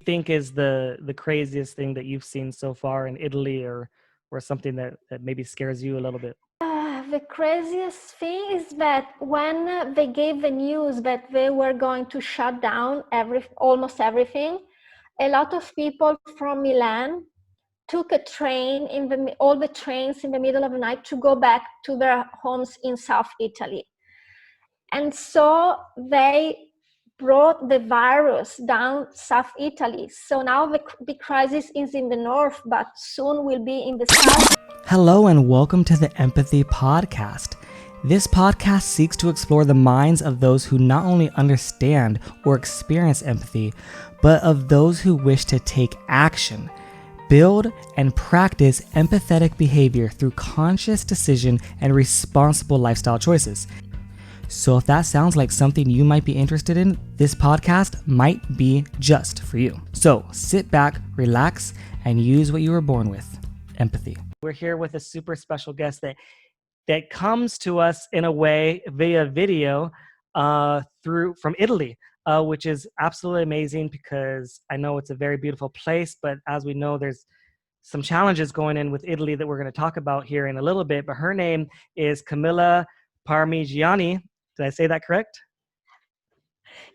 think is the craziest thing that you've seen so far in Italy, or something that maybe scares you a little bit? The craziest thing is that when they gave the news that they were going to shut down almost everything, a lot of people from Milan took a train all the trains in the middle of the night to go back to their homes in South Italy. And so they brought the virus down South Italy. So now the big crisis is in the north, but soon will be in the south. Hello and welcome to the Empathy Podcast. This podcast seeks to explore the minds of those who not only understand or experience empathy, but of those who wish to take action, build and practice empathetic behavior through conscious decision and responsible lifestyle choices. So if that sounds like something you might be interested in, this podcast might be just for you. So sit back, relax, and use what you were born with, empathy. We're here with a super special guest that comes to us in a way via video from Italy, which is absolutely amazing because I know it's a very beautiful place, but as we know, there's some challenges going in with Italy that we're going to talk about here in a little bit. But her name is Camille Parmigiani. Did I say that correct?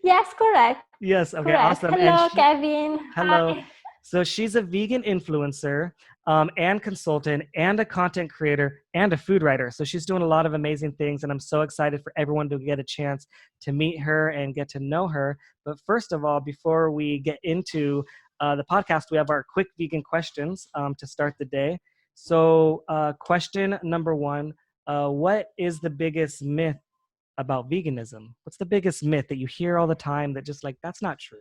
Yes, correct. Yes. Okay. Correct. Awesome. Hello, Kevin. Hello. Hi. So she's a vegan influencer and consultant and a content creator and a food writer. So she's doing a lot of amazing things, and I'm so excited for everyone to get a chance to meet her and get to know her. But first of all, before we get into the podcast, we have our quick vegan questions to start the day. So question number one, what is the biggest myth about veganism? What's the biggest myth that you hear all the time that just like, that's not true?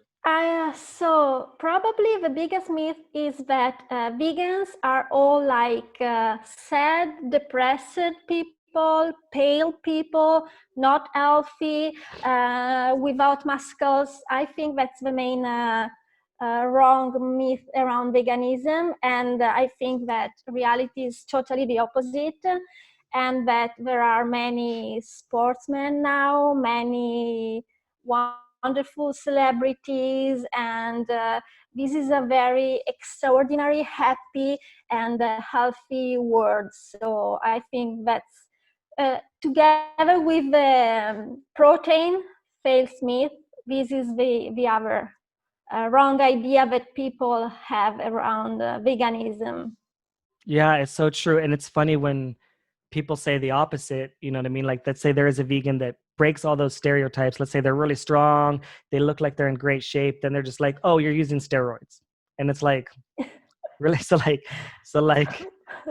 So probably the biggest myth is that vegans are all like sad, depressed people, pale people, not healthy, without muscles. I think that's the main wrong myth around veganism, and I think that reality is totally the opposite, and that there are many sportsmen now, many wonderful celebrities, and this is a very extraordinary, happy, and healthy world. So I think that's together with the protein fails myth, this is the other wrong idea that people have around veganism. Yeah, it's so true. And it's funny when people say the opposite, you know what I mean? Like, let's say there is a vegan that breaks all those stereotypes. Let's say they're really strong, they look like they're in great shape, then they're just like, oh, you're using steroids. And it's like, really? So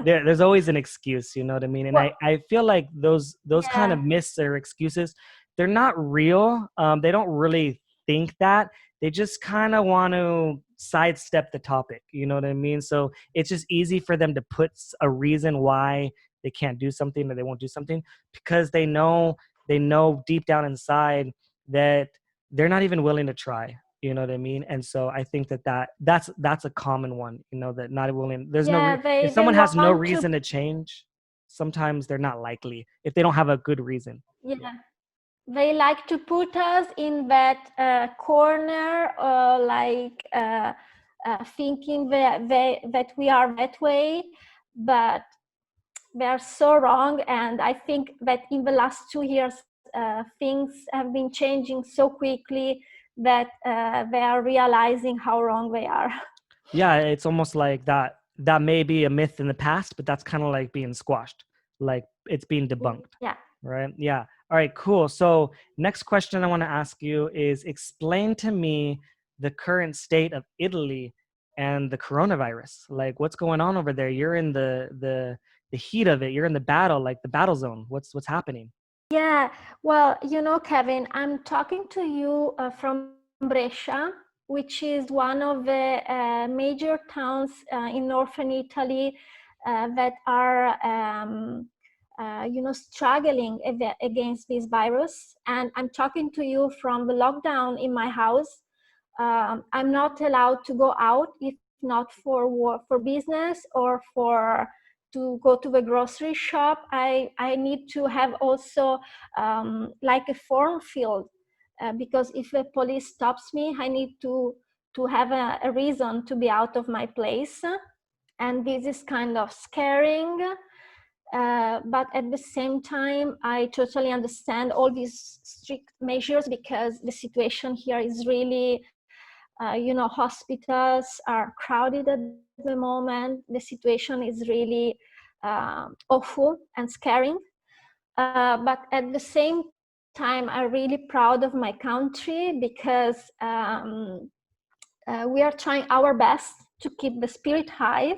there's always an excuse, you know what I mean? And Well, I feel like those kind of myths or excuses, they're not real. They don't really think that. They just kind of want to sidestep the topic, you know what I mean? So it's just easy for them to put a reason why they can't do something or they won't do something, because they know deep down inside that they're not even willing to try, you know what I mean? And so I think that's a common one, you know, that not willing, there's if someone has no reason to change, sometimes they're not likely if they don't have a good reason. Yeah. They like to put us in that corner, thinking that we are that way, but they are so wrong. And I think that in the last 2 years, things have been changing so quickly that they are realizing how wrong they are. Yeah, it's almost like that may be a myth in the past, but that's kind of like being squashed, like it's being debunked. Yeah. Right. Yeah. All right, cool. So next question I want to ask you is, explain to me the current state of Italy and the coronavirus. Like, what's going on over there? You're in the heat of it. You're in the battle, like the battle zone. What's happening? Yeah, well, you know, Kevin, I'm talking to you from Brescia, which is one of the major towns in northern Italy that are, struggling against this virus. And I'm talking to you from the lockdown in my house. I'm not allowed to go out if not for work, for business, or to go to the grocery shop. I need to have also like a form filled because if the police stops me, I need to to have a reason to be out of my place. And this is kind of scaring. But at the same time, I totally understand all these strict measures because the situation here is really, hospitals are crowded at the moment. The situation is really awful and scaring. But at the same time, I'm really proud of my country because we are trying our best to keep the spirit high.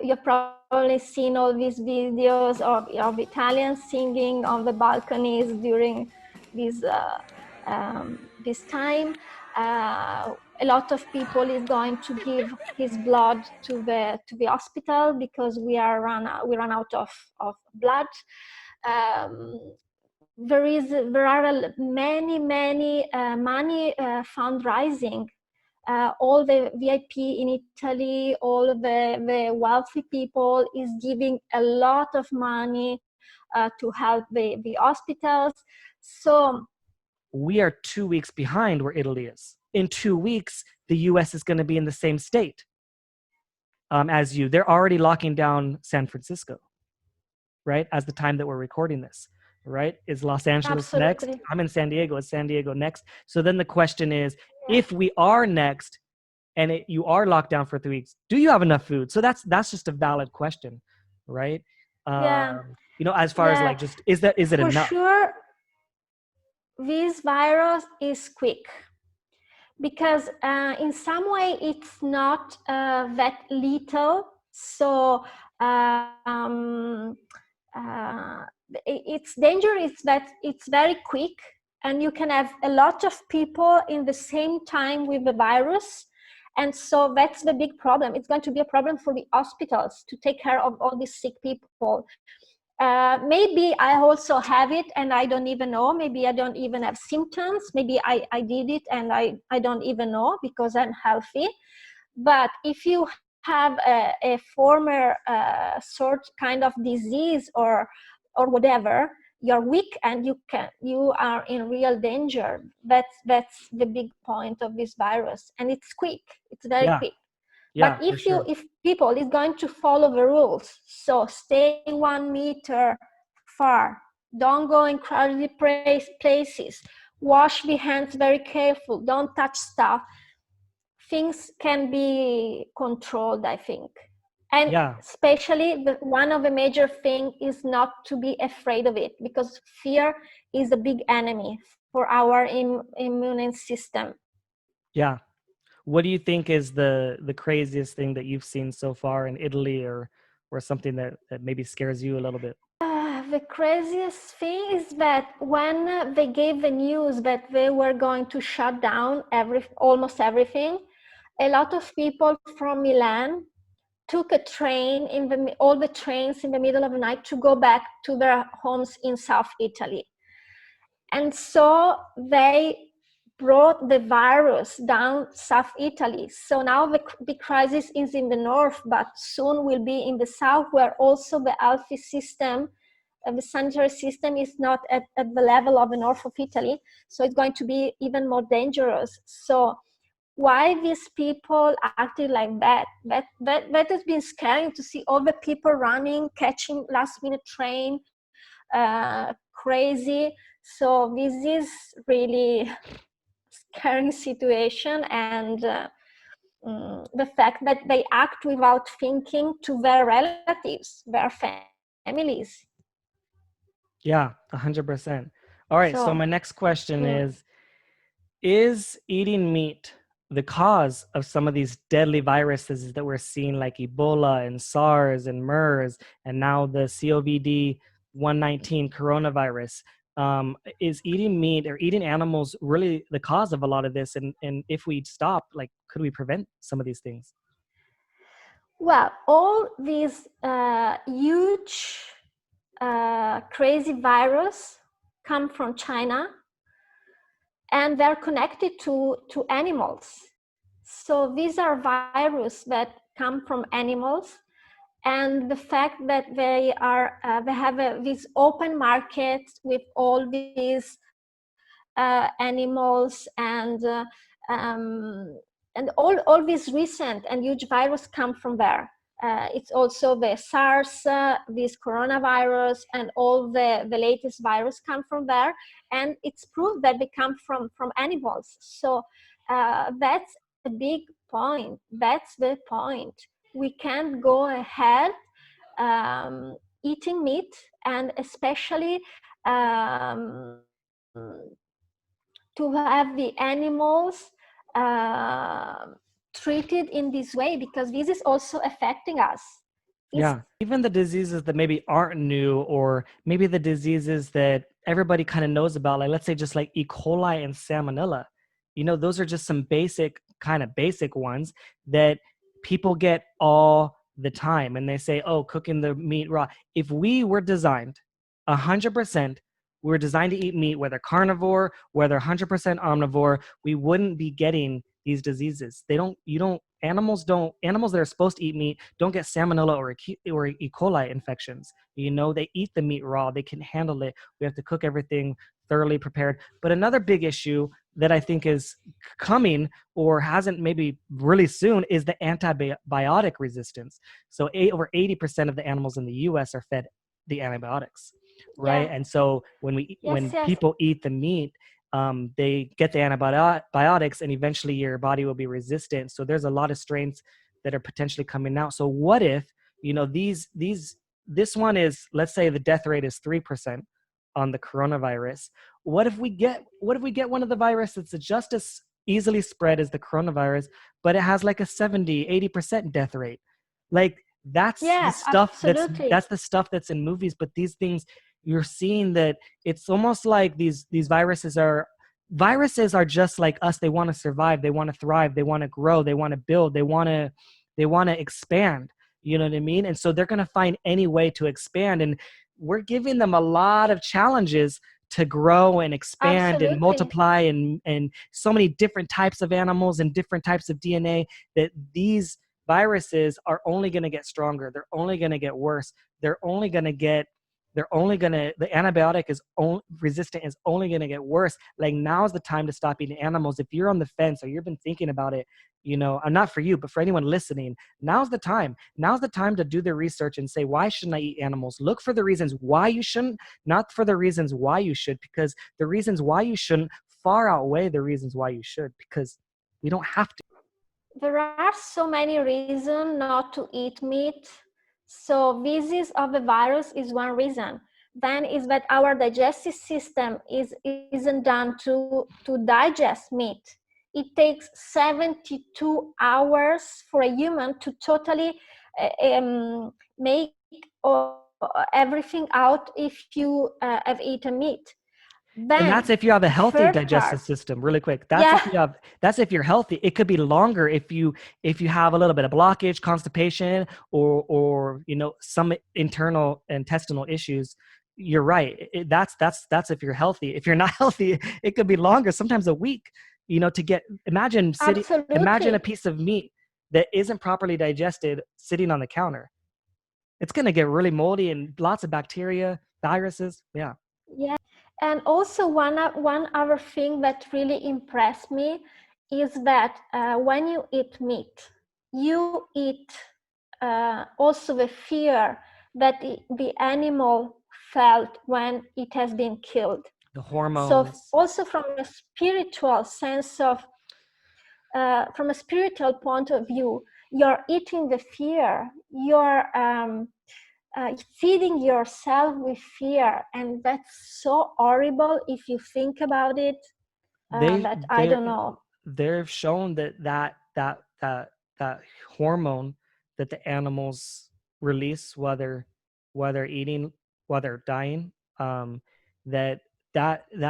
You've probably seen all these videos of Italians singing on the balconies during this this time. A lot of people is going to give his blood to the hospital because we run out of blood. Um, there are many money fundraising. All the VIP in Italy, all the wealthy people is giving a lot of money to help the hospitals. So we are 2 weeks behind where Italy is. In 2 weeks, the US is going to be in the same state as you. They're already locking down San Francisco, right? As the time that we're recording this, right? Is Los Angeles next? absolutely. I'm in San Diego. Is San Diego next? So then the question is, if we are next and you are locked down for 3 weeks, do you have enough food? So that's just a valid question, right? Yeah, As far as like yeah, just, is it for enough? sure. This virus is quick because in some way it's not that lethal. So its danger is that it's very quick and you can have a lot of people in the same time with the virus. And so that's the big problem. It's going to be a problem for the hospitals to take care of all these sick people. Maybe I also have it and I don't even know. Maybe I don't even have symptoms. Maybe I did it and I don't even know because I'm healthy. But if you have a former sort kind of disease or whatever, you're weak and you are in real danger. That's the big point of this virus, and it's quick. It's very Yeah, quick. But yeah, for sure. if people is going to follow the rules, so stay 1 meter far, don't go in crowded places, wash the hands very careful, don't touch stuff, things can be controlled, I think. And Yeah, especially one of the major thing is not to be afraid of it, because fear is a big enemy for our immune system. yeah. What do you think is the craziest thing that you've seen so far in Italy, or something that maybe scares you a little bit? The craziest thing is that when they gave the news that they were going to shut down almost everything, a lot of people from Milan took a train all the trains in the middle of the night to go back to their homes in South Italy. And so they brought the virus down South Italy. So now the big crisis is in the north, but soon will be in the south, where also the healthy system, the sanitary system is not at the level of the north of Italy. So it's going to be even more dangerous. So why these people acted like that has been scary to see all the people running, catching last minute train, crazy. So this is really scary situation, and the fact that they act without thinking to their relatives, their families. Yeah, 100%. All right, so So my next question is eating meat the cause of some of these deadly viruses that we're seeing, like Ebola and SARS and MERS, and now the COVID-19 coronavirus? Is eating meat or eating animals really the cause of a lot of this? And if we stop, like, could we prevent some of these things? well, all these huge crazy virus come from China, and they're connected to animals. So these are viruses that come from animals, and the fact that they have these open markets with all these animals, and and all these recent and huge virus come from there. It's also the SARS, this coronavirus, and all the latest virus come from there. And it's proof that they come from animals. So that's a big point. That's the point. We can't go ahead eating meat, and especially to have the animals treated in this way, because this is also affecting us. Yeah, even the diseases that maybe aren't new, or maybe the diseases that everybody kind of knows about, like let's say just like E. coli and Salmonella, those are just some basic ones that people get all the time. And they say, oh, cooking the meat raw. If we were designed 100%, we were designed to eat meat, whether carnivore, whether 100% omnivore, we wouldn't be getting these diseases. Animals that are supposed to eat meat don't get salmonella or E. coli infections. They eat the meat raw. They can handle it. We have to cook everything thoroughly prepared. But another big issue that I think is coming, or hasn't maybe really soon, is the antibiotic resistance. So over 80% of the animals in the US are fed the antibiotics, right? Yeah. And so when Yes. people eat the meat, they get the antibiotics, and eventually your body will be resistant. So there's a lot of strains that are potentially coming out. So what if, this one is, let's say the death rate is 3% on the coronavirus. What if we get one of the viruses that's just as easily spread as the coronavirus, but it has like a 70-80% death rate? Like that's the stuff that's in movies. But these things, you're seeing that it's almost like these viruses are just like us. They want to survive, they want to thrive, they want to grow, they want to build, they want to expand. You know what I mean? And so they're going to find any way to expand, and we're giving them a lot of challenges to grow and expand and multiply, and so many different types of animals and different types of DNA, that these viruses are only going to get stronger. They're only going to get worse. The antibiotic resistant is only going to get worse. Like, now's the time to stop eating animals. If you're on the fence or you've been thinking about it, not for you, but for anyone listening, now's the time to do the research and say, why shouldn't I eat animals? Look for the reasons why you shouldn't, not for the reasons why you should, because the reasons why you shouldn't far outweigh the reasons why you should, because we don't have to. There are so many reasons not to eat meat. So disease of the virus is one reason. Then is that our digestive system isn't done to digest meat. It takes 72 hours for a human to totally make everything out if you have eaten meat. Then, and that's if you have a healthy digestive system. Really quick, that's if you're healthy. It could be longer if you have a little bit of blockage, constipation, or some internal intestinal issues. You're right. That's if you're healthy. If you're not healthy, it could be longer, sometimes a week. Imagine a piece of meat that isn't properly digested sitting on the counter. It's going to get really moldy and lots of bacteria, viruses. Yeah. And also one other thing that really impressed me is that when you eat meat, you eat also the fear that the animal felt when it has been killed. The hormones. So also from a spiritual sense of, from a spiritual point of view, you're eating the fear. You're feeding yourself with fear, and that's so horrible if you think about it. I don't know. They've shown that hormone that the animals release while they're eating, while they're dying, that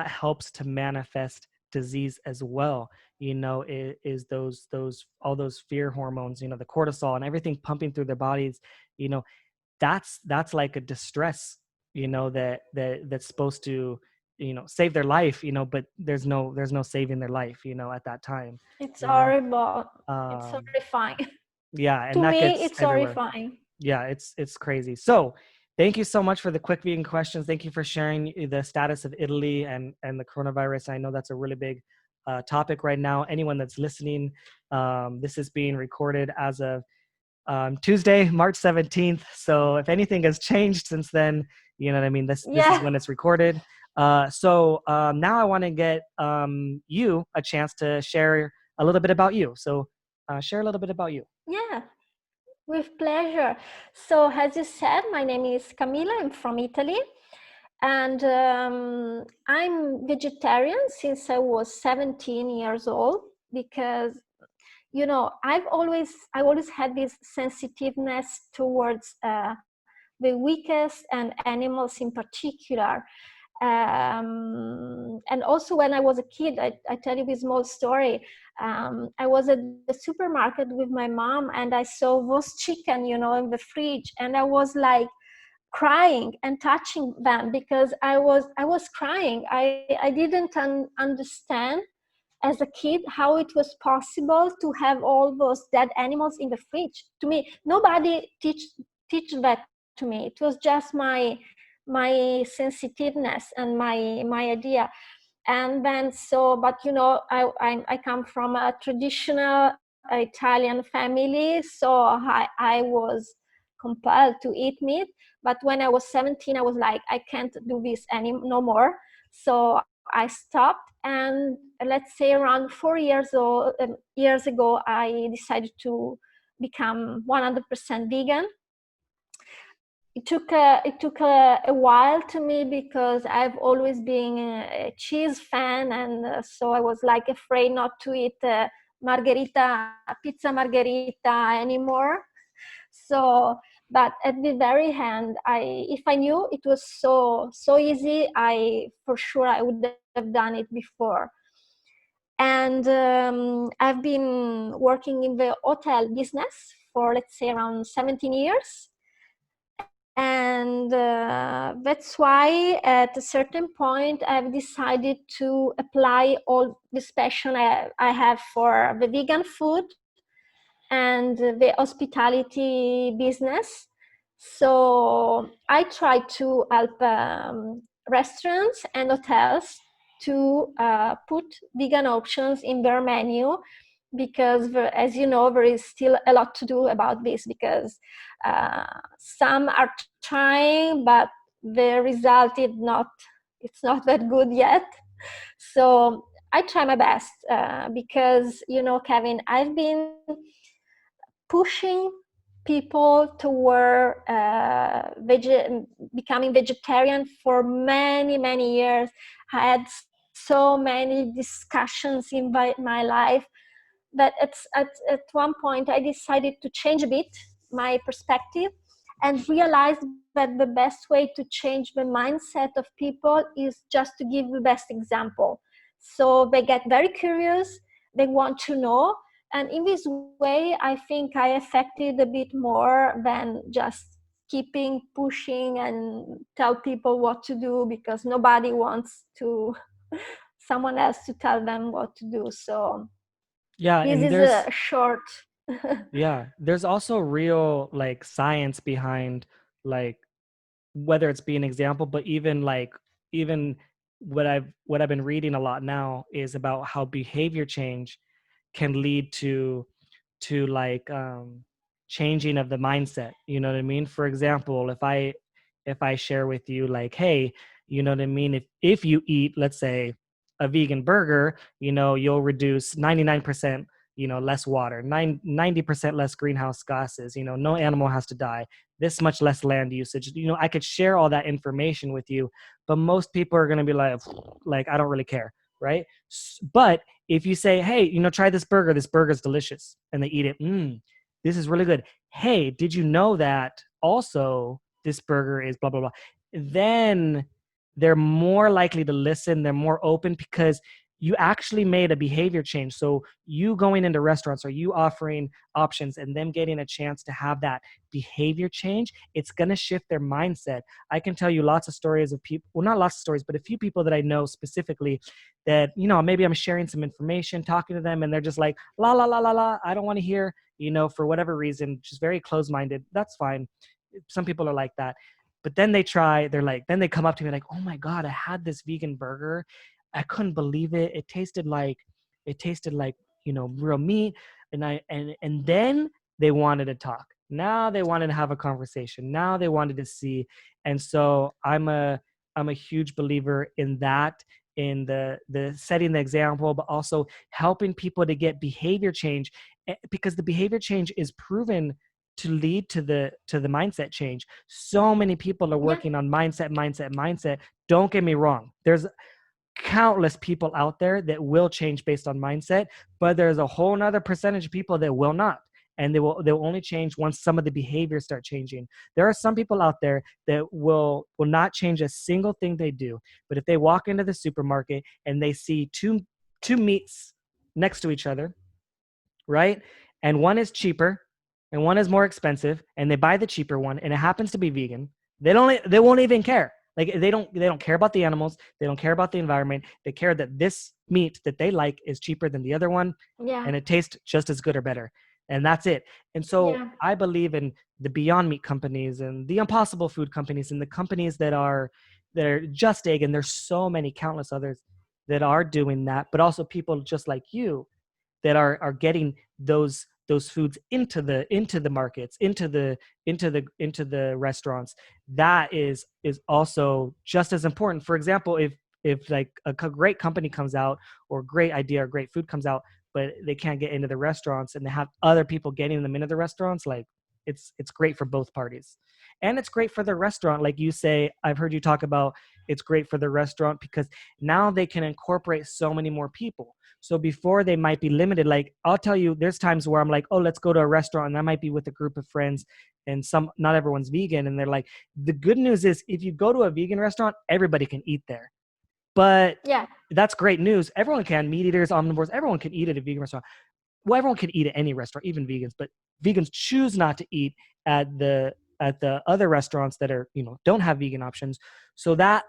helps to manifest disease as well. Is all those fear hormones, the cortisol and everything pumping through their bodies. That's like a distress, that's supposed to, save their life, but there's no saving their life, at that time. It's horrible. It's horrifying. Yeah. And to that me, gets it's everywhere. horrifying. Yeah, it's crazy. So thank you so much for the quick vegan questions. Thank you for sharing the status of Italy and the coronavirus. I know that's a really big topic right now. Anyone that's listening, this is being recorded as of Tuesday, March 17th. So if anything has changed since then, you know what I mean? This is when it's recorded. So now I want to get you a chance to share a little bit about you. So share a little bit about you. Yeah, with pleasure. So as you said, my name is Camille. I'm from Italy. And I'm vegetarian since I was 17 years old because, you know, I always had this sensitiveness towards the weakest and animals in particular. And also when I was a kid, I tell you this small story. I was at the supermarket with my mom and I saw roast chicken, you know, in the fridge, and I was like crying and touching them because I was crying. I didn't understand as a kid how it was possible to have all those dead animals in the fridge. To me, nobody teach that to me. It was just my sensitiveness and my idea. And then but you know, I come from a traditional Italian family, so I was compelled to eat meat. But when I was 17, I was like, I can't do this no more. So I stopped, and let's say around 4 years ago, I decided to become 100% vegan. It took a while to me because I've always been a cheese fan, and so I was like afraid not to eat pizza margherita anymore. So, but at the very end, if I knew it was so easy, I would have done it before. And I've been working in the hotel business for, let's say, around 17 years. And that's why at a certain point I've decided to apply all this passion I have for the vegan food and the hospitality business. So I try to help restaurants and hotels to put vegan options in their menu, because as you know, there is still a lot to do about this, because some are trying, but the result is it's not that good yet. So I try my best because, you know, Kevin, I've been pushing people toward becoming vegetarian for many years. I had so many discussions in my life that at one point I decided to change a bit my perspective and realized that the best way to change the mindset of people is just to give the best example. So they get very curious, they want to know, and in this way I think I affected a bit more than just keeping pushing and tell people what to do, because nobody wants to someone else to tell them what to do. So Yeah, this and is a short. there's also real like science behind like whether it's be an example, but even what I've been reading a lot now is about how behavior change can lead to like changing of the mindset. You know what I mean? For example, if I share with you like, hey, you know what I mean, if you eat, let's say, a vegan burger, you know, you'll reduce 99%, you know, less water, 90% less greenhouse gases, you know, no animal has to die, this much less land usage. You know, I could share all that information with you, but most people are going to be like, I don't really care, right? But if you say, hey, you know, try this burger's delicious, and they eat it, this is really good. Hey, did you know that also this burger is blah, blah, blah? Then they're more likely to listen. They're more open because you actually made a behavior change. So you going into restaurants or you offering options and them getting a chance to have that behavior change, it's going to shift their mindset. I can tell you lots of stories of people, well, not lots of stories, but a few people that I know specifically that, you know, maybe I'm sharing some information, talking to them, and they're just like, la, la, la, la, la, I don't want to hear, you know, for whatever reason, just very close-minded. That's fine. Some people are like that. But then then they come up to me like, oh my God, I had this vegan burger. I couldn't believe it. It tasted like It tasted like, real meat. And then they wanted to talk. Now they wanted to have a conversation. Now they wanted to see. And so I'm a huge believer in that, in the setting the example, but also helping people to get behavior change, because the behavior change is proven to lead to the mindset change. So many people are Yeah. working on mindset. Don't get me wrong. There's countless people out there that will change based on mindset, but there's a whole nother percentage of people that will not. And they'll only change once some of the behaviors start changing. There are some people out there that will not change a single thing they do. But if they walk into the supermarket and they see two meats next to each other, right? And one is cheaper and one is more expensive, and they buy the cheaper one and it happens to be vegan, they won't even care. Like they don't care about the animals, they don't care about the environment. They care that this meat that they like is cheaper than the other one, Yeah. and it tastes just as good or better. And that's it. And so Yeah. I believe in the Beyond Meat companies and the Impossible Food companies and the companies that are Just Egg, and there's so many countless others that are doing that, but also people just like you that are getting those foods into the markets, into the restaurants. That is also just as important. For example, if like a great company comes out, or great idea or great food comes out, but they can't get into the restaurants and they have other people getting them into the restaurants, like it's great for both parties. And it's great for the restaurant, like you say. I've heard you talk about it's great for the restaurant because now they can incorporate so many more people. So before, they might be limited. Like, I'll tell you, there's times where I'm like, oh, let's go to a restaurant, and I might be with a group of friends, and not everyone's vegan, and they're like, the good news is if you go to a vegan restaurant, everybody can eat there. But Yeah. that's great news. Everyone can, meat eaters, omnivores, everyone can eat at a vegan restaurant. Well, everyone can eat at any restaurant, even vegans, but vegans choose not to eat at the other restaurants that are, don't have vegan options. So that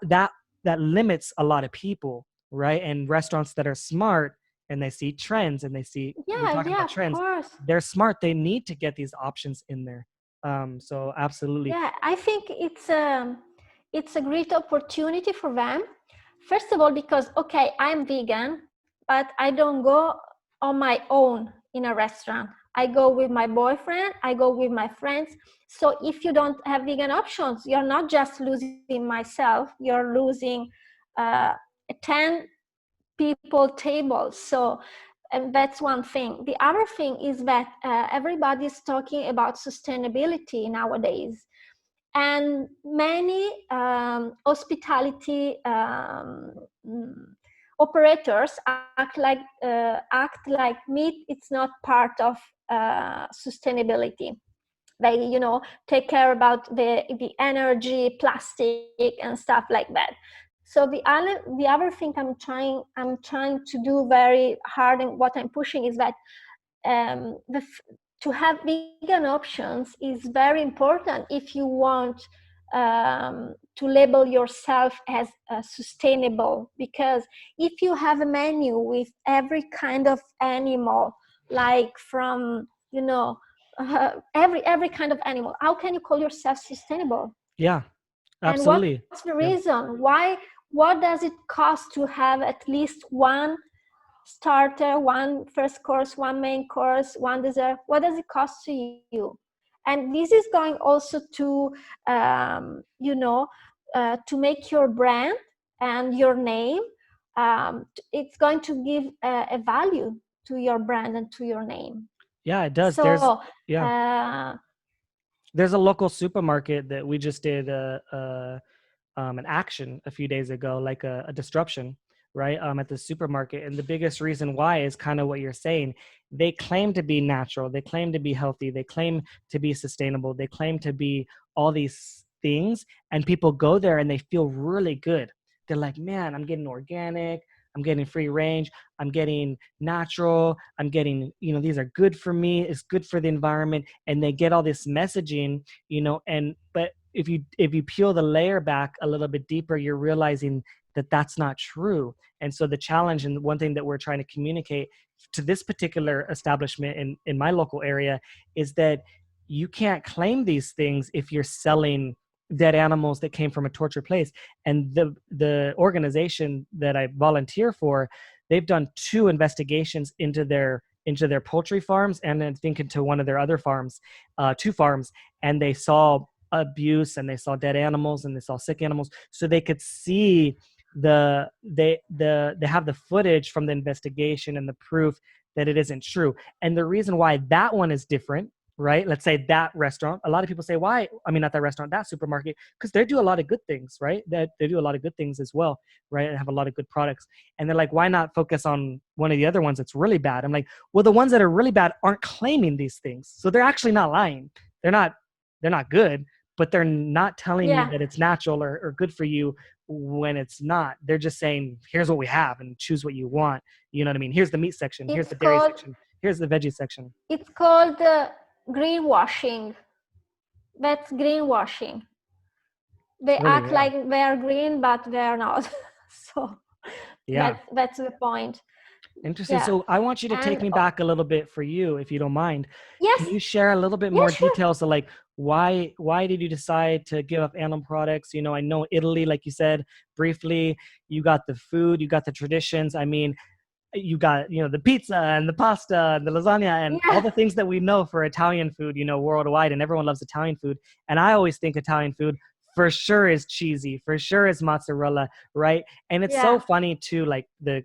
limits a lot of people, right? And restaurants that are smart, and they see trends, and they see, we're Yeah. talking Yeah. about Of trends, course. they're smart, they need to get these options in there. So absolutely. Yeah, I think it's a great opportunity for them. First of all, because okay, I'm vegan, but I don't go on my own in a restaurant. I go with my boyfriend, I go with my friends. So if you don't have vegan options, you're not just losing myself, you're losing a 10 people table. So and that's one thing. The other thing is that everybody's talking about sustainability nowadays, and many hospitality mm, operators act like meat it's not part of sustainability. They take care about the energy, plastic, and stuff like that. So the other thing I'm trying to do very hard, and what I'm pushing is that um, the, to have vegan options is very important if you want to label yourself as sustainable. Because if you have a menu with every kind of animal, like from every kind of animal, how can you call yourself sustainable? Yeah, And what's absolutely. the Yeah. reason? What does it cost to have at least one starter, one first course, one main course, one dessert? What does it cost to you? And this is going also to make your brand and your name. It's going to give a value to your brand and to your name. Yeah, it does. So, Yeah, uh, there's a local supermarket that we just did an action a few days ago, like a disruption, right? At the supermarket. And the biggest reason why is kind of what you're saying. They claim to be natural, they claim to be healthy, they claim to be sustainable, they claim to be all these things. And people go there and they feel really good. They're like, man, I'm getting organic, I'm getting free range, I'm getting natural, I'm getting, these are good for me, it's good for the environment. And they get all this messaging, but if you peel the layer back a little bit deeper, you're realizing that that's not true. And so the challenge, and one thing that we're trying to communicate to this particular establishment in my local area, is that you can't claim these things if you're selling dead animals that came from a tortured place. And the organization that I volunteer for, they've done 2 investigations into their poultry farms, and I think into one of their other farms, 2 farms, and they saw abuse, and they saw dead animals, and they saw sick animals, so they could see they have the footage from the investigation and the proof that it isn't true. And the reason why that one is different, right? Let's say that restaurant, a lot of people say, why? I mean, not that restaurant, that supermarket, because they do a lot of good things, right? That they do a lot of good things as well, right? And have a lot of good products. And they're like, why not focus on one of the other ones that's really bad? I'm like, well, the ones that are really bad aren't claiming these things. So they're actually not lying. They're not good, but they're not telling you Yeah, that it's natural or good for you when it's not. They're just saying, here's what we have and choose what you want. You know what I mean? Here's the meat section, here's it's the dairy called section, here's the veggie section. it's called greenwashing. That's greenwashing. They It's really, act yeah. like they're green, but they're not. So Yeah. that's the point. Interesting. Yeah. So I want you to take And me back a little bit for you, if you don't mind. yes, Can you share a little bit yeah, more sure. details of like why did you decide to give up animal products? You know, I know Italy, like you said briefly, you got the food, you got the traditions. I mean, you got, you know, the pizza and the pasta and the lasagna and all Yeah, the things that we know for Italian food, you know, worldwide, and everyone loves Italian food. And I always think Italian food for sure is cheesy, for sure is mozzarella, right? And it's so yeah, funny too, like the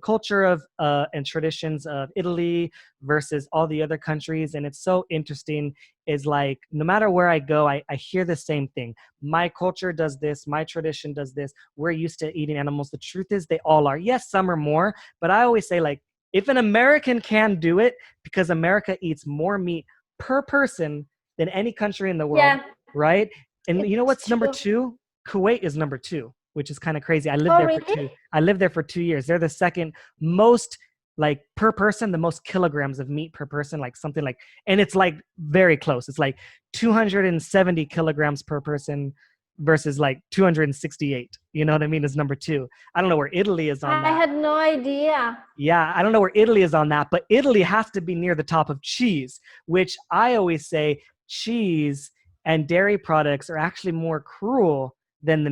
culture of and traditions of Italy versus all the other countries. And it's so interesting, is like no matter where I go, I hear the same thing. My culture does this, my tradition does this, we're used to eating animals. The truth is they all are. Yes, some are more, but I always say, like, if an American can do it, because America eats more meat per person than any country in the world, yeah. right? And you know It's what's number true. 2? Kuwait is number 2, which is kind of crazy. Oh, really? I lived there for 2 years. They're the second most, like, per person, the most kilograms of meat per person, like something like, and it's like very close. It's like 270 kilograms per person versus like 268. You know what I mean? Is number 2. I don't know where Italy is on I that. had no idea. Yeah, I don't know where Italy is on that, but Italy has to be near the top of cheese, which I always say cheese and dairy products are actually more cruel than the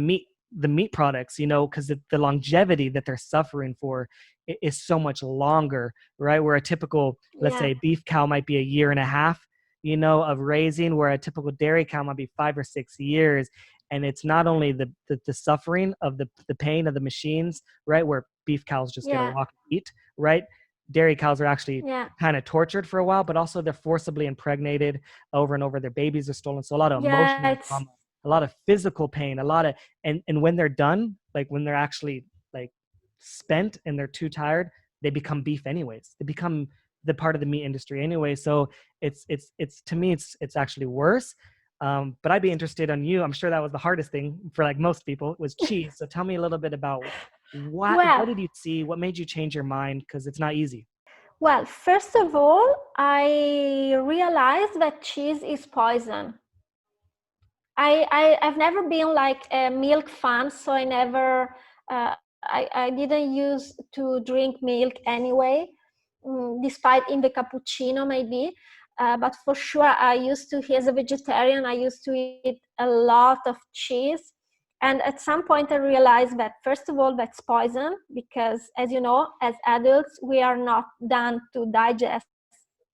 meat products, you know, because the longevity that they're suffering for is so much longer, right? Where a typical, let's Yeah, say, beef cow might be a year and a half, you know, of raising, where a typical dairy cow might be 5 or 6 years. And it's not only the suffering of the pain of the machines, right? Where beef cows just get to yeah, walk and eat, right? Dairy cows are actually yeah, kind of tortured for a while, but also they're forcibly impregnated over and over. Their babies are stolen. So a lot of yeah. emotional It's trauma, a lot of physical pain, a lot of, and when they're done, like when they're actually like spent and they're too tired, they become beef anyways. They become the part of the meat industry anyway. So it's to me, it's actually worse. But I'd be interested on you. I'm sure that was the hardest thing for like most people, was cheese. So tell me a little bit about what well, did you see? What made you change your mind? Because it's not easy. well. First of all, I realized that cheese is poison. I've never been like a milk fan, so I never I didn't use to drink milk anyway, despite in the cappuccino maybe. But for sure, I used to, as a vegetarian, I used to eat a lot of cheese. And at some point, I realized that, first of all, that's poison, because, as you know, as adults, we are not done to digest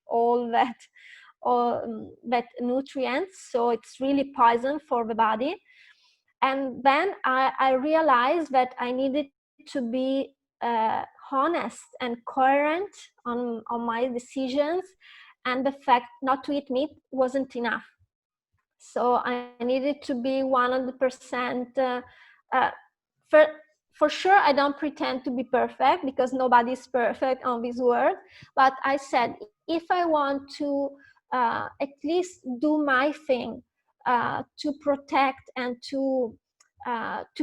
all that nutrients. So it's really poison for the body. And then I realized that I needed to be honest and coherent on my decisions, and the fact not to eat meat wasn't enough. So I needed to be 100% uh, for, for sure. I don't pretend to be perfect, because nobody's perfect on this world. But I said, if I want to at least do my thing, to protect and to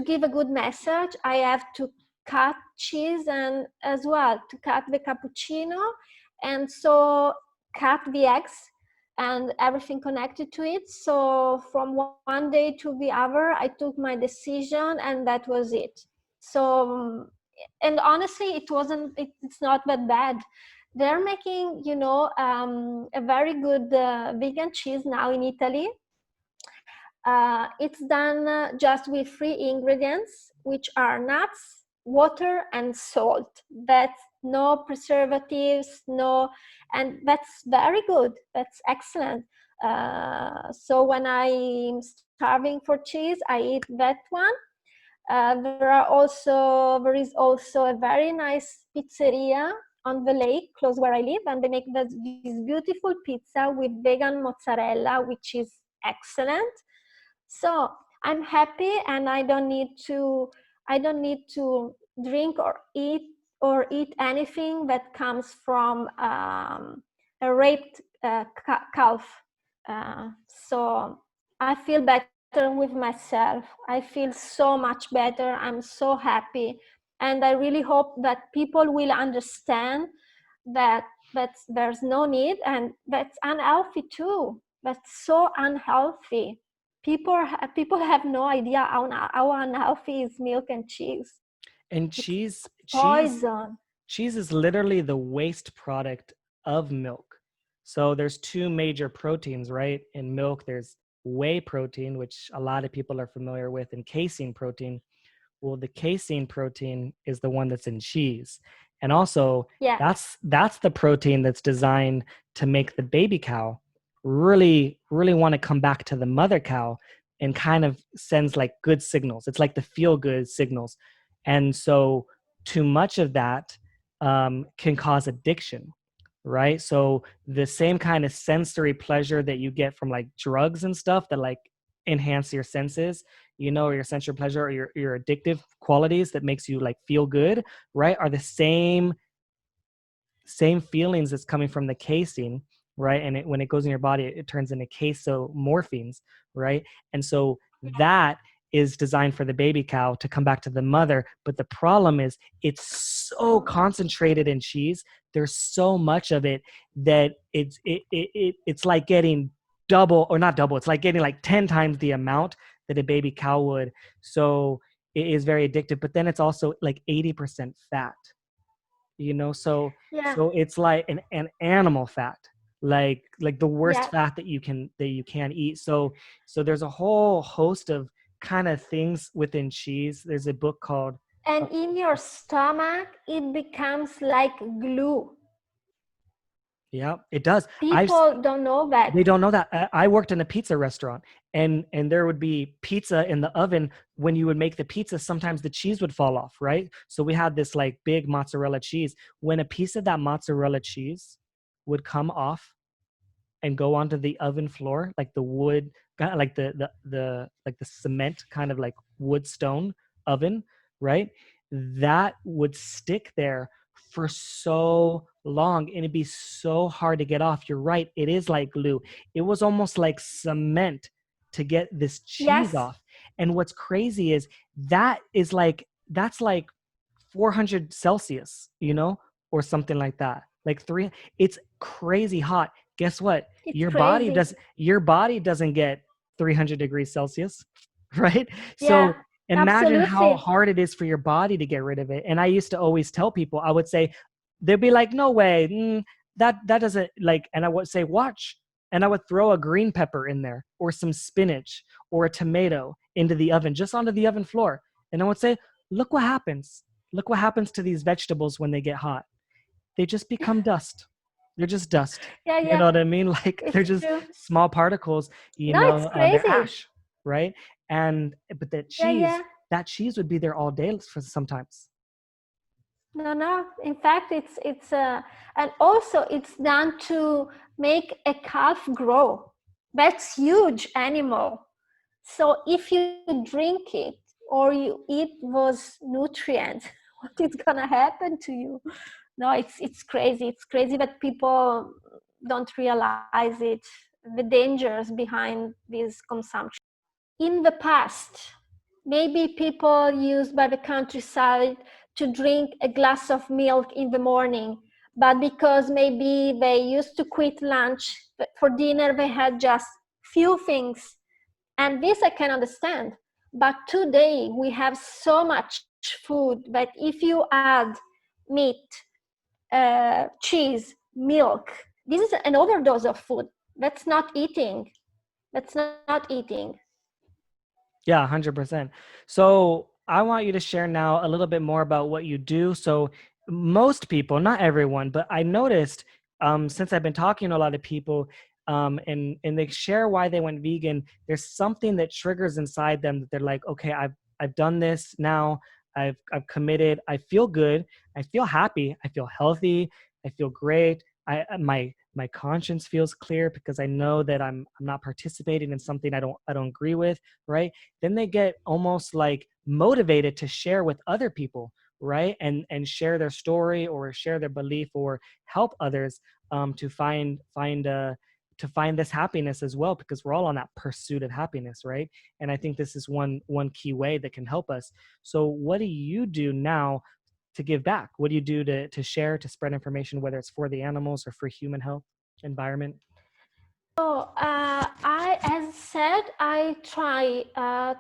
give a good message, I have to cut cheese, and as well to cut the cappuccino, and so cut the eggs and everything connected to it. So from one day to the other, I took my decision, and that was it. So, and honestly, it's not that bad. They're making, a very good vegan cheese now in Italy. It's done just with 3 ingredients, which are nuts, water and salt. That's no preservatives, no, and that's very good. That's excellent. So when I'm starving for cheese, I eat that one. There is also a very nice pizzeria on the lake close where I live, and they make this beautiful pizza with vegan mozzarella, which is excellent. So I'm happy, and I don't need to drink or eat anything that comes from a raped calf. So I feel better with myself. I feel so much better. I'm so happy, and I really hope that people will understand that there's no need, and that's unhealthy too. That's so unhealthy. People have no idea how unhealthy is milk and cheese. And It's cheese poison. is literally the waste product of milk. So there's two major proteins, right? In milk, there's whey protein, which a lot of people are familiar with, and casein protein. Well, the casein protein is the one that's in cheese. And also, Yeah. that's the protein that's designed to make the baby cow really, really want to come back to the mother cow, and kind of sends like good signals. It's like the feel good signals. And so too much of that can cause addiction, right? So the same kind of sensory pleasure that you get from like drugs and stuff that like enhance your senses, or your sensory pleasure, or your addictive qualities that makes you like feel good, right, are the same feelings that's coming from the casein, right? And when it goes in your body, it turns into casomorphines, right? And so that is designed for the baby cow to come back to the mother. But the problem is it's so concentrated in cheese. There's so much of it that it's like getting double, or not double. It's like getting like 10 times the amount that a baby cow would. So it is very addictive. But then it's also like 80% fat, so Yeah. it's like an animal fat, like the worst Yeah. fat that you can eat. So there's a whole host of kind of things within cheese. There's a book called And in your stomach, it becomes like glue. yeah, it does. People don't know that. They don't know that. I worked in a pizza restaurant, and there would be pizza in the oven. When you would make the pizza, sometimes the cheese would fall off, right? So we had this like big mozzarella cheese. When a piece of that mozzarella cheese would come off and go onto the oven floor, like the wood, like the like the cement kind of like wood stone oven, right? That would stick there for so long, and it'd be so hard to get off. You're right, it is like glue. It was almost like cement to get this cheese Yes. off. And what's crazy is that's like 400 Celsius, or something like that. Like it's crazy hot. Guess what? It's Your body crazy. does your body doesn't get 300 degrees Celsius, right? Yeah. So imagine how Absolutely. hard it is for your body to get rid of it. And I used to always tell people, I would say, they'd be like, no way, that doesn't like, and I would say, watch. And I would throw a green pepper in there, or some spinach, or a tomato into the oven, just onto the oven floor. And I would say, look what happens. Look what happens to these vegetables when they get hot. They just become dust. They're just dust. Yeah. You Yeah. know what I mean? Like they're It's just true. small particles, No, it's they're crazy. ash, right? But Yeah. Yeah. that cheese would be there all day for sometimes. No. In fact, and also it's done to make a calf grow. That's huge animal. So if you drink it or you eat those nutrients, what is gonna happen to you? No, it's crazy. It's crazy that people don't realize it, the dangers behind this consumption. In the past, maybe people used by the countryside to drink a glass of milk in the morning, but because maybe they used to quit lunch, for dinner they had just few things, and this I can understand. But today we have so much food that if you add meat, cheese, milk, this is an overdose of food. That's not eating. That's not eating. Yeah, 100%. So I want you to share now a little bit more about what you do. So most people, not everyone, but I noticed since I've been talking to a lot of people, and they share why they went vegan, there's something that triggers inside them that they're like, okay, I've done this now. I've committed. I feel good. I feel happy. I feel healthy. I feel great. My conscience feels clear because I know that I'm not participating in something I don't agree with, right? Then they get almost like motivated to share with other people, right? And share their story or share their belief or help others to find this happiness as well, because we're all on that pursuit of happiness, right? And I think this is one key way that can help us. So what do you do now to give back? What do you do to share, to spread information, whether it's for the animals or for human health, environment? So, as said, I try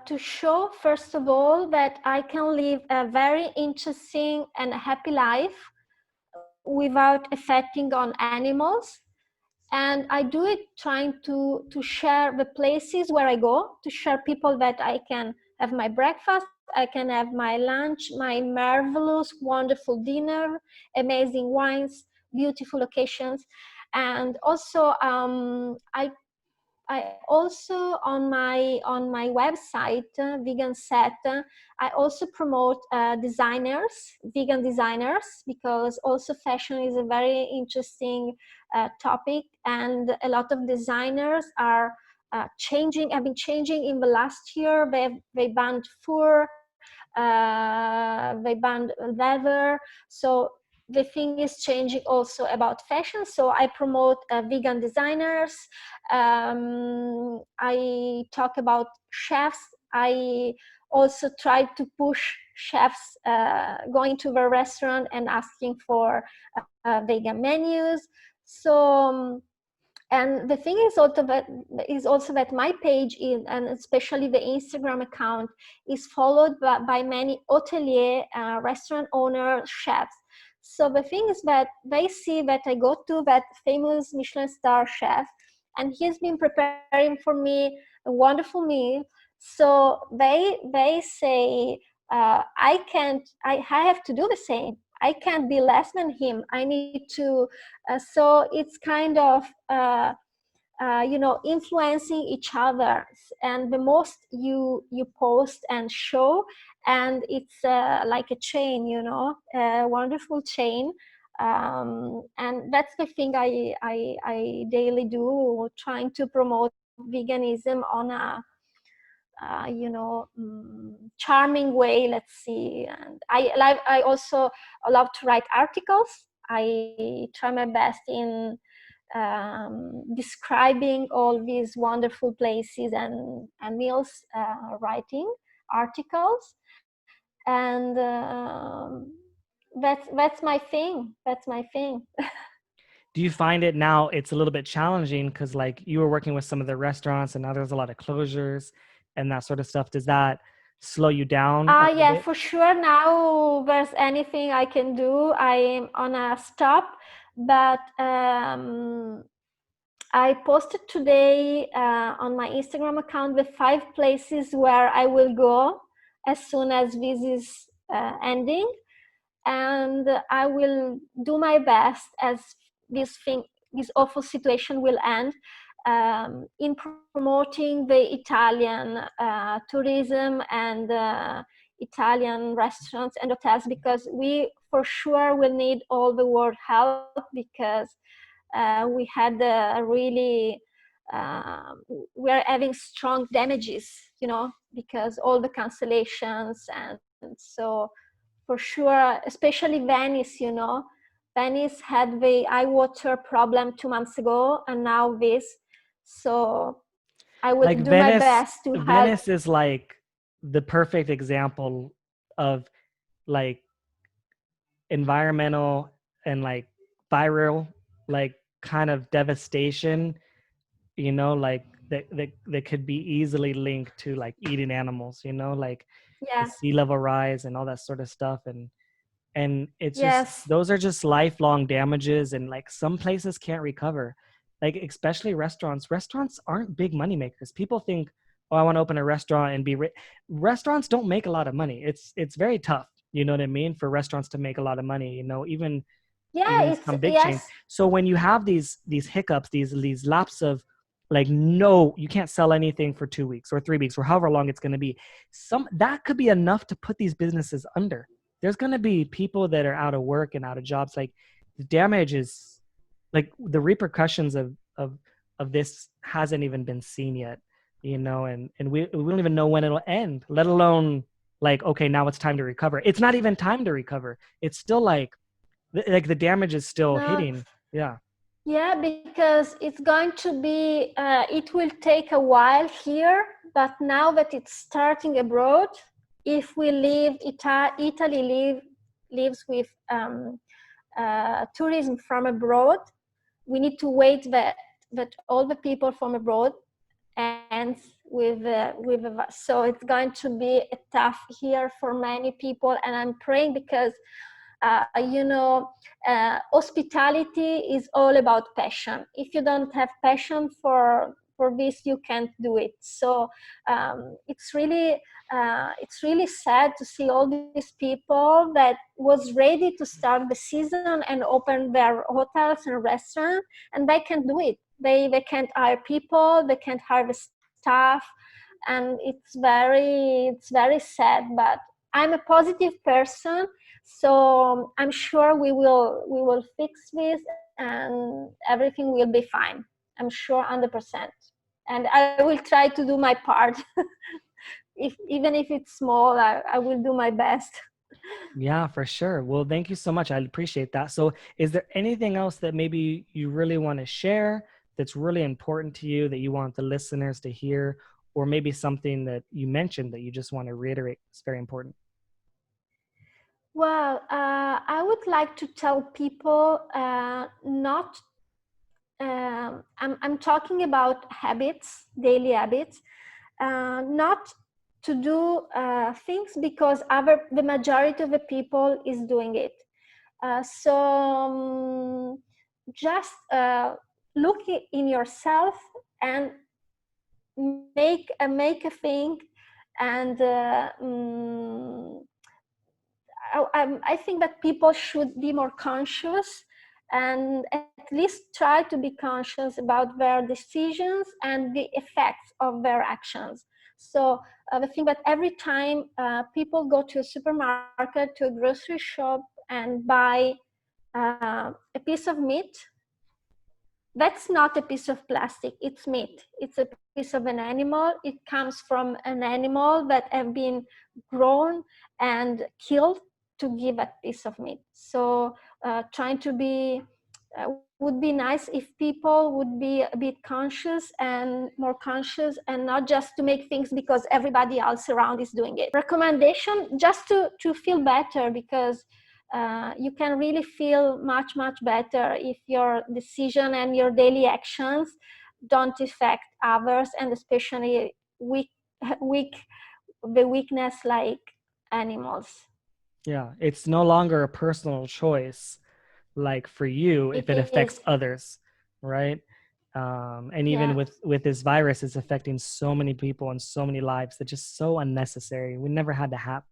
to show, first of all, that I can live a very interesting and happy life without affecting on animals. And I do it trying to share the places where I go, to share people that I can have my breakfast, I can have my lunch, my marvelous, wonderful dinner, amazing wines, beautiful locations. And also, I also on my website, Veganset, I also promote designers, vegan designers, because also fashion is a very interesting topic, and a lot of designers are changing. Have been changing in the last year. They banned fur, they banned leather. So the thing is changing also about fashion. So I promote vegan designers. I talk about chefs. I also try to push chefs going to the restaurant and asking for vegan menus. So and the thing is also that my page is, and especially the Instagram account, is followed by many hotelier, restaurant owner, chefs. So the thing is that they see that I go to that famous Michelin star chef, and he's been preparing for me a wonderful meal. So they say, I have to do the same. I can't be less than him. I need to. So it's kind of influencing each other. And the most you post and show, and it's like a chain, a wonderful chain. And that's the thing I daily do, trying to promote veganism on a charming way, let's see. And I also love to write articles. I try my best in describing all these wonderful places and meals, writing articles. And that's my thing. That's my thing. Do you find it now it's a little bit challenging because like you were working with some of the restaurants and now there's a lot of closures and that sort of stuff? Does that slow you down a little Yeah, bit? for sure. Now there's anything I can do, I'm on a stop. But I posted today on my Instagram account the 5 places where I will go as soon as this is ending, and I will do my best as this awful situation will end, in promoting the Italian tourism and Italian restaurants and hotels, because we for sure will need all the world help, because we had really we're having strong damages, because all the cancellations. And so for sure, especially Venice, Venice had the eye water problem 2 months ago, and now this. So I will Like do my Venice, best to help. Venice is like the perfect example of like environmental and like viral like kind of devastation, like that could be easily linked to like eating animals, like the Yeah. sea level rise and all that sort of stuff. And it's just Yes. those are just lifelong damages, and like some places can't recover, like especially restaurants aren't big money makers. People think oh, I want to open a restaurant and restaurants don't make a lot of money. It's very tough, you know what I mean, for restaurants to make a lot of money, you know, Yeah, even it's some big chains. yes. So when you have these hiccups, these laps of like, no, you can't sell anything for 2 weeks or 3 weeks or however long it's going to be, some that could be enough to put these businesses under. There's going to be people that are out of work and out of jobs. Like, the damage is, like, the repercussions of this hasn't even been seen yet, you know, and we don't even know when it'll end, let alone like, okay, now it's time to recover. It's not even time to recover. It's still like the damage is still No, hitting. Yeah. yeah, because it's going to be, it will take a while here, but now that it's starting abroad, if we leave Italy lives with tourism from abroad, we need to wait that all the people from abroad ends so it's going to be tough here for many people, and I'm praying because you know, hospitality is all about passion. If you don't have passion for this, you can't do it. So it's really sad to see all these people that was ready to start the season and open their hotels and restaurants, and they can't do it. They can't hire people, they can't hire the staff, and it's very sad. But I'm a positive person, so I'm sure we will fix this and everything will be fine. I'm sure 100%. And I will try to do my part. Even if it's small, I will do my best. Yeah, for sure. Well, thank you so much. I appreciate that. So, is there anything else that maybe you really want to share that's really important to you that you want the listeners to hear, or maybe something that you mentioned that you just want to reiterate is very important? Well, I would like to tell people not. I'm talking about habits, daily habits, not to do things because the majority of the people is doing it. So just look in yourself and make a thing, and I think that people should be more conscious and at least try to be conscious about their decisions and the effects of their actions. So the thing that every time people go to a supermarket, to a grocery shop, and buy a piece of meat, that's not a piece of plastic, it's meat. It's a piece of an animal. It comes from an animal that have been grown and killed to give a piece of meat. So trying to be would be nice if people would be a bit conscious and more conscious, and not just to make things because everybody else around is doing it. Recommendation, just to feel better, because you can really feel much better if your decision and your daily actions don't affect others, and especially weak the weakness like animals. Yeah, it's no longer a personal choice, like for you, if It it affects is, others, right? And even yeah, with this virus, it's affecting so many people and so many lives that just so unnecessary. We never had to have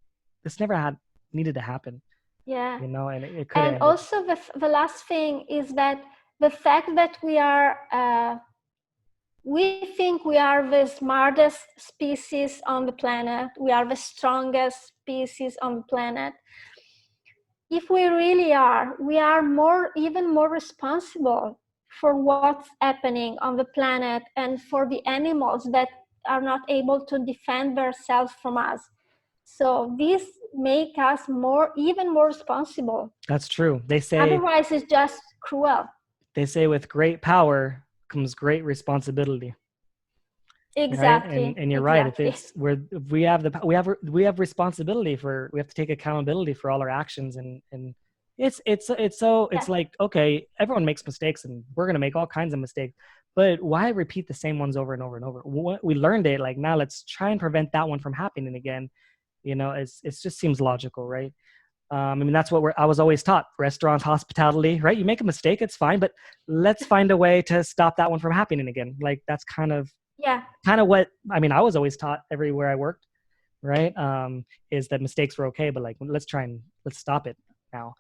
this, never had needed to happen, yeah. you know, and it could have And ended. also the last thing is that the fact that we think we are the smartest species on the planet, we are the strongest species on the planet. If we really are, we are even more responsible for what's happening on the planet and for the animals that are not able to defend themselves from us. So this make us even more responsible. That's true. Otherwise, it's just cruel. They say with great power comes great responsibility, right? Exactly, And you're right. If exactly. it's where if we have responsibility for, we have to take accountability for all our actions, and it's Yeah, like, okay, everyone makes mistakes and we're gonna make all kinds of mistakes, but why repeat the same ones over and over and over? We learned it, like, now let's try and prevent that one from happening again. You know, it just seems logical, right? I mean, that's what I was always taught. Restaurants, hospitality, right? You make a mistake, it's fine, but let's find a way to stop that one from happening again. Like, that's kind of Yeah. Kind of what, I mean, I was always taught everywhere I worked, right? Is that mistakes were okay, but like, let's stop it now.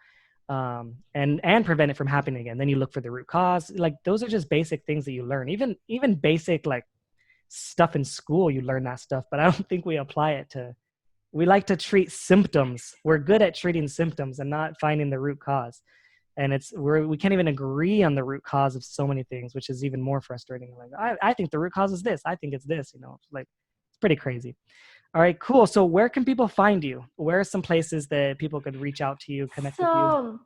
And prevent it from happening again. Then you look for the root cause. Like, those are just basic things that you learn. Even basic like stuff in school, you learn that stuff, but I don't think we apply it to. We like to treat symptoms. We're good at treating symptoms and not finding the root cause. And we can't even agree on the root cause of so many things, which is even more frustrating. Like, I think the root cause is this. I think it's this. Like, it's pretty crazy. All right, cool. So where can people find you? Where are some places that people could reach out to you, connect with you? So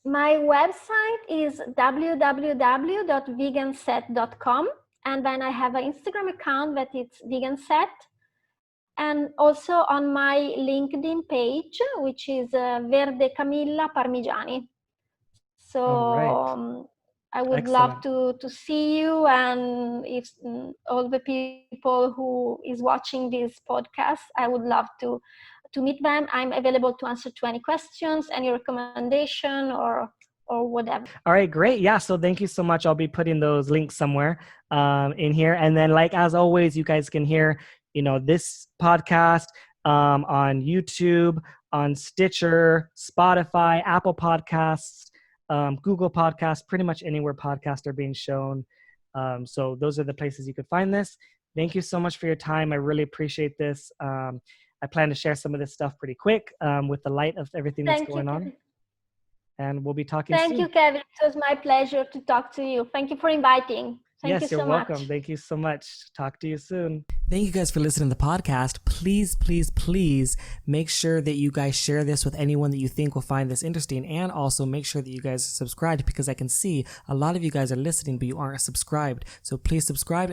my website is www.veganset.com, and then I have an Instagram account that it's Veganset, and also on my LinkedIn page, which is Verde Camilla Parmigiani. So All right. I would Excellent. love to see you, and if all the people who is watching this podcast, I would love to meet them. I'm available to answer to any questions, any recommendation, or whatever. All right, great. Yeah, so thank you so much. I'll be putting those links somewhere in here. And then, like, as always, you guys can hear, this podcast on YouTube, on Stitcher, Spotify, Apple Podcasts, Google Podcasts, pretty much anywhere podcasts are being shown. So those are the places you could find this. Thank you so much for your time. I really appreciate this. I plan to share some of this stuff pretty quick with the light of everything that's going on. And we'll be talking soon. Thank you, Kevin. It was my pleasure to talk to you. Thank you for inviting. Thank you so much. Yes, you're welcome. Thank you so much. Talk to you soon. Thank you guys for listening to the podcast. Please, please, please make sure that you guys share this with anyone that you think will find this interesting. And also make sure that you guys subscribe, because I can see a lot of you guys are listening, but you aren't subscribed. So please subscribe.